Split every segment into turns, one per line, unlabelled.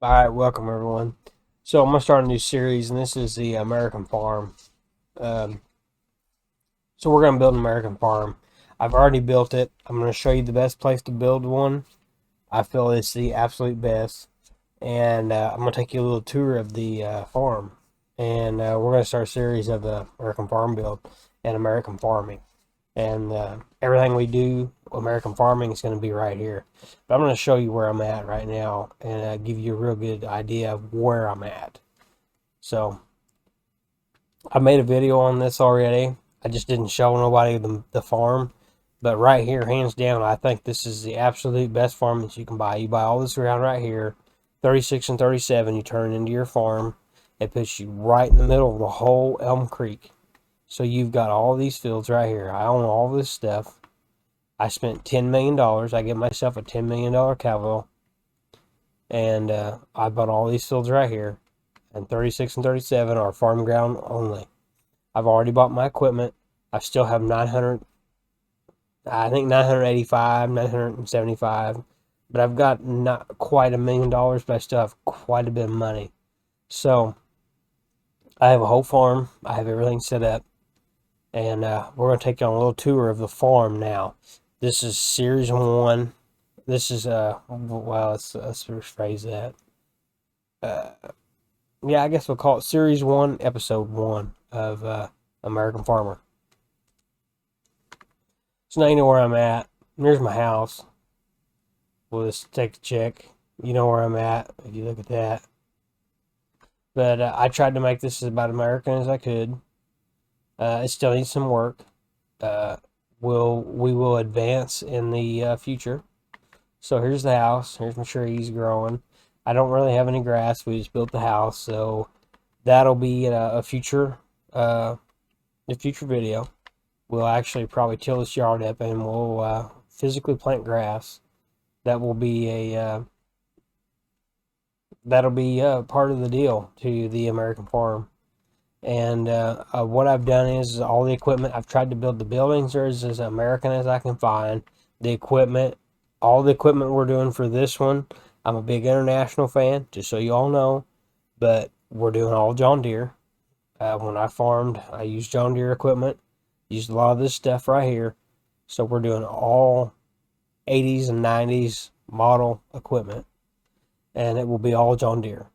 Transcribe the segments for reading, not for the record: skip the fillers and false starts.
All right, welcome everyone. So I'm gonna start a new series, and this is the American Farm. Um, so we're gonna build an American Farm. I've already built it. I'm gonna show you the best place to build one. I feel it's the absolute best, and I'm gonna take you a little tour of the farm, and we're gonna start a series of the American Farm build and American farming, and everything we do American farming is going to be right here. But I'm going to show you where I'm at right now and give you a real good idea of where I'm at. So I made a video on this already. I just didn't show nobody the farm. But right here, hands down, I think this is the absolute best farm that you can buy. You buy all this ground right here, 36 and 37, you turn it into your farm. It puts you right in the middle of the whole Elm Creek. So you've got all these fields right here. I own all this stuff. I spent $10 million. I get myself a $10 million cowbell. And I bought all these fields right here. And 36 and 37 are farm ground only. I've already bought my equipment. I still have 900, I think 985, 975. But I've got not quite $1 million, but I still have quite a bit of money. So I have a whole farm. I have everything set up. And we're going to take you on a little tour of the farm now. This is Series 1. This is, well, let's rephrase that. Yeah, I guess we'll call it Series 1, Episode 1 of American Farmer. So now you know where I'm at. There's my house. We'll just take a check. You know where I'm at if you look at that. But I tried to make this as about American as I could. It still needs some work. We will advance in the future. So here's the house. Here's my trees growing. I don't really have any grass. We just built the house, so that'll be a future video. We'll actually probably till this yard up and we'll physically plant grass. That will be a part of the deal to the American farm. And what I've done is all the equipment. I've tried to build the buildings as American as I can find. The equipment, all the equipment we're doing for this one. I'm a big international fan, just so you all know. But we're doing all John Deere. When I farmed, I used John Deere equipment. Used a lot of this stuff right here. So we're doing all 80s and 90s model equipment. And it will be all John Deere.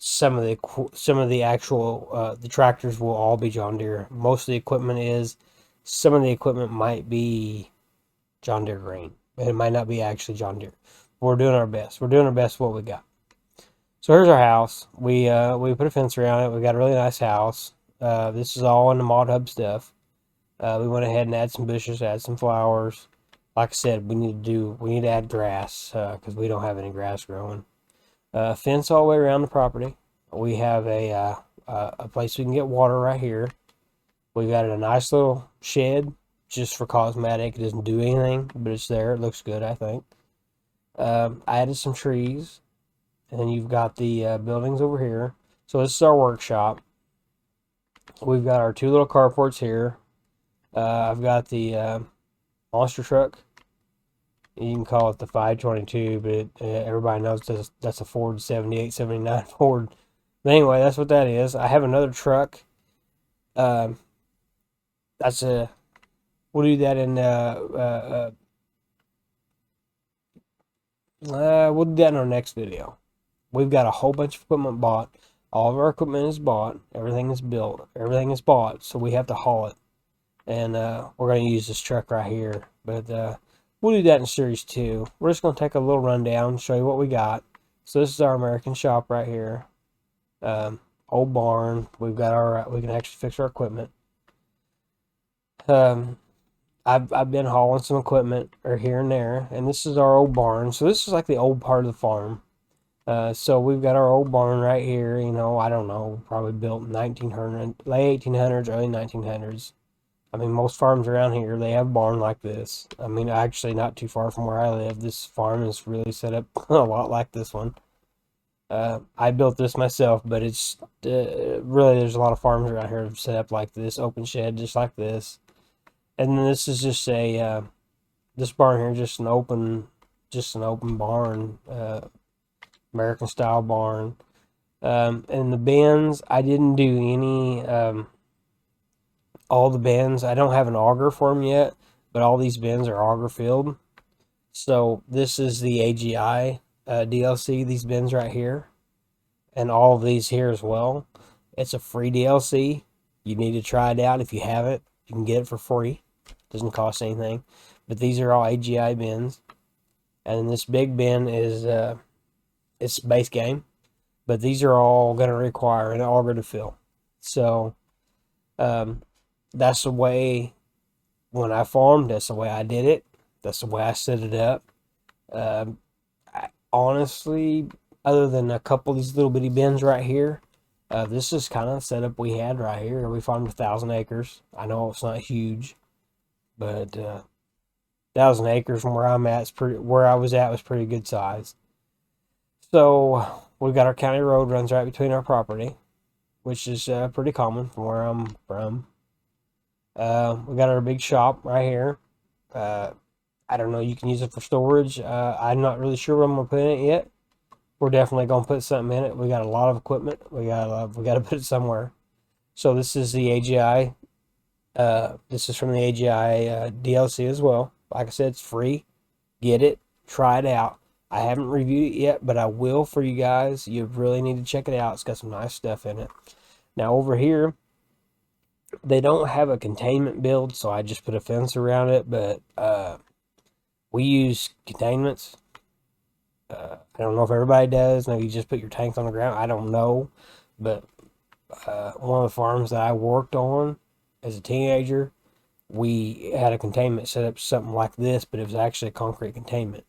Some of the actual the tractors will all be John Deere. Most of the equipment is. Some of the equipment might be John Deere grain. It might not be actually John Deere. We're doing our best. We're doing our best with what we got. So here's our house. We put a fence around it. We got a really nice house. This is all in the Mod Hub stuff. We went ahead and add some bushes, add some flowers. Like I said, we need to add grass because we don't have any grass growing. Fence all the way around the property. We have a place we can get water right here. We got a nice little shed just for cosmetic. It doesn't do anything, but it's there. It looks good, I think. I added some trees, and then you've got the buildings over here. So this is our workshop. We've got our two little carports here. I've got the monster truck. You can call it the 522, but everybody knows that's a Ford 78, 79 Ford. But anyway, that's what that is. I have another truck. We'll do that in we'll do that in our next video. We've got a whole bunch of equipment bought. All of our equipment is bought. Everything is built. Everything is bought. So we have to haul it. And we're going to use this truck right here. But we'll do that in Series 2. We're just going to take a little rundown, show you what we got. So this is our American shop right here. Old barn. We can actually fix our equipment. I've been hauling some equipment here and there, and this is our old barn. So this is like the old part of the farm. So we've got our old barn right here. You know, I don't know, probably built in 1900, late 1800s, early 1900s. I mean, most farms around here, they have a barn like this. I mean, actually not too far from where I live, this farm is really set up a lot like this one. I built this myself, but it's really, there's a lot of farms around here set up like this, open shed just like this. And then this is just this barn here, just an open barn. American style barn. And the bins, I didn't do any, all the bins. I don't have an auger for them yet, but all these bins are auger filled. So this is the AGI DLC, these bins right here, and all of these here as well. It's a free DLC. You need to try it out if you haven't. You can get it for free. Doesn't cost anything. But these are all AGI bins. And this big bin is it's base game. But these are all going to require an auger to fill. So that's the way when I farmed. That's the way I did it. That's the way I set it up. Honestly, other than a couple of these little bitty bins right here, this is kind of the setup we had right here. We farmed 1,000 acres. I know it's not huge, but 1,000 acres from where I'm at is pretty. Where I was at was pretty good size. So we've got our county road runs right between our property, which is pretty common from where I'm from. We got our big shop right here. I don't know. You can use it for storage. I'm not really sure what I'm gonna put in it yet. We're definitely gonna put something in it. We got a lot of equipment. We got to put it somewhere. So this is the AGI. This is from the AGI DLC as well. Like I said, it's free. Get it. Try it out. I haven't reviewed it yet, but I will for you guys. You really need to check it out. It's got some nice stuff in it. Now over here, they don't have a containment build, so I just put a fence around it. But we use containments. I don't know if everybody does. Maybe you just put your tanks on the ground. I don't know. But one of the farms that I worked on as a teenager, we had a containment set up something like this, but it was actually a concrete containment.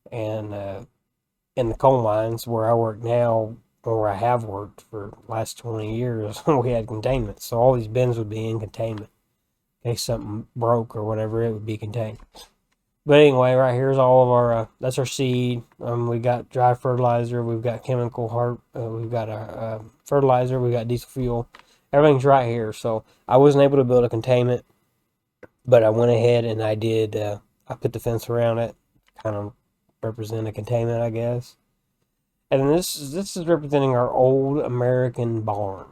And in the coal mines where I work now, or where I have worked for the last 20 years, we had containment. So all these bins would be in containment. In case something broke or whatever, it would be contained. But anyway, right here's all of our, that's our seed. We got dry fertilizer, we've got chemical heart, we've got our fertilizer, we've got diesel fuel. Everything's right here. So I wasn't able to build a containment, but I went ahead and I did, I put the fence around it, kind of represent a containment, I guess. And then this is representing our old American barn,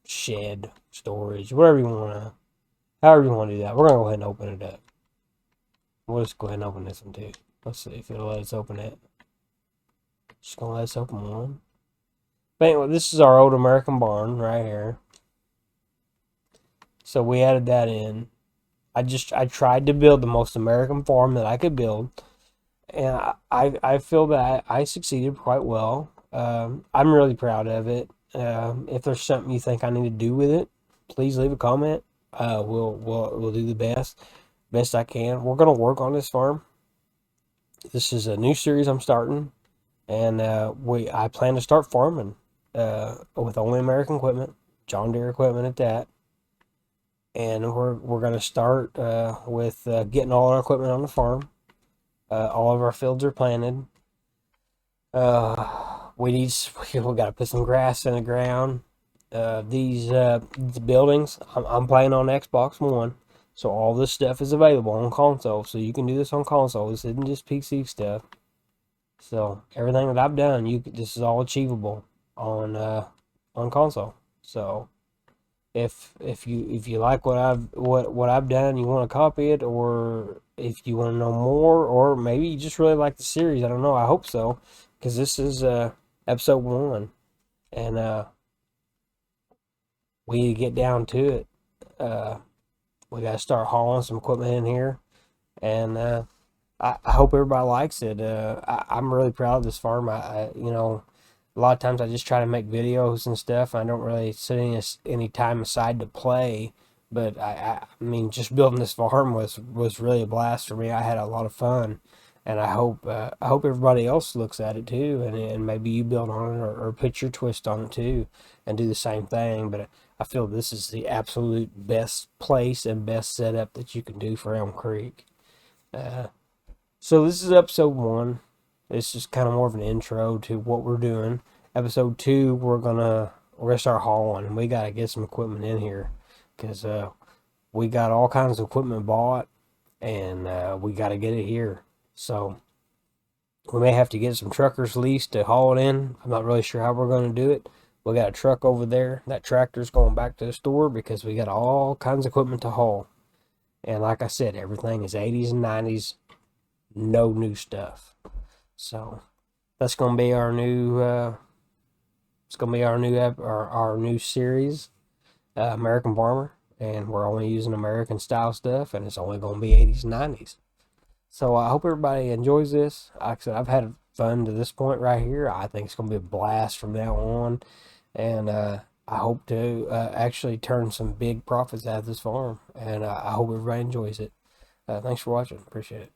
shed, storage, whatever you want to, however you want to do that. We're going to go ahead and open it up. We'll just go ahead and open this one too. Let's see if it'll let us open it. Just gonna let us open one. But anyway, this is our old American barn right here. So we added that in. I tried to build the most American farm that I could build, and I feel that I succeeded quite well. I'm really proud of it. If there's something you think I need to do with it, please leave a comment. We'll do the best I can. We're gonna work on this farm. This is a new series I'm starting, and I plan to start farming with only American equipment, John Deere equipment at that. And we're gonna start with getting all our equipment on the farm. All of our fields are planted. We gotta put some grass in the ground. These buildings, I'm playing on Xbox One. So all this stuff is available on console. So you can do this on console. This isn't just PC stuff. So everything that I've done, this is all achievable on console. So if you like what I've done, you want to copy it, or if you want to know more, or maybe you just really like the series. I don't know. I hope so, because this is episode 1, and we get down to it. We got to start hauling some equipment in here, and I hope everybody likes it. I'm really proud of this farm. A lot of times I just try to make videos and stuff. I don't really set any time aside to play, but I mean, just building this farm was really a blast for me. I had a lot of fun, and I hope everybody else looks at it too, and maybe you build on it, or put your twist on it too, and do the same thing. But I feel this is the absolute best place and best setup that you can do for Elm Creek. So this is episode 1. It's just kind of more of an intro to what we're doing. Episode 2, we're gonna start hauling, and we gotta get some equipment in here, because we got all kinds of equipment bought, and we gotta get it here. So We may have to get some truckers leased to haul it in. I'm not really sure how we're going to do it. We got a truck over there. That tractor's going back to the store because we got all kinds of equipment to haul. And like I said, everything is 80s and 90s, no new stuff. So that's going to be our new. It's going to be our new series, American Farmer, and we're only using American style stuff, and it's only going to be 80s and 90s. So I hope everybody enjoys this. Like I said, I've had fun to this point right here. I think it's going to be a blast from now on, and I hope to actually turn some big profits out of this farm, and I hope everybody enjoys it. Thanks for watching. Appreciate it.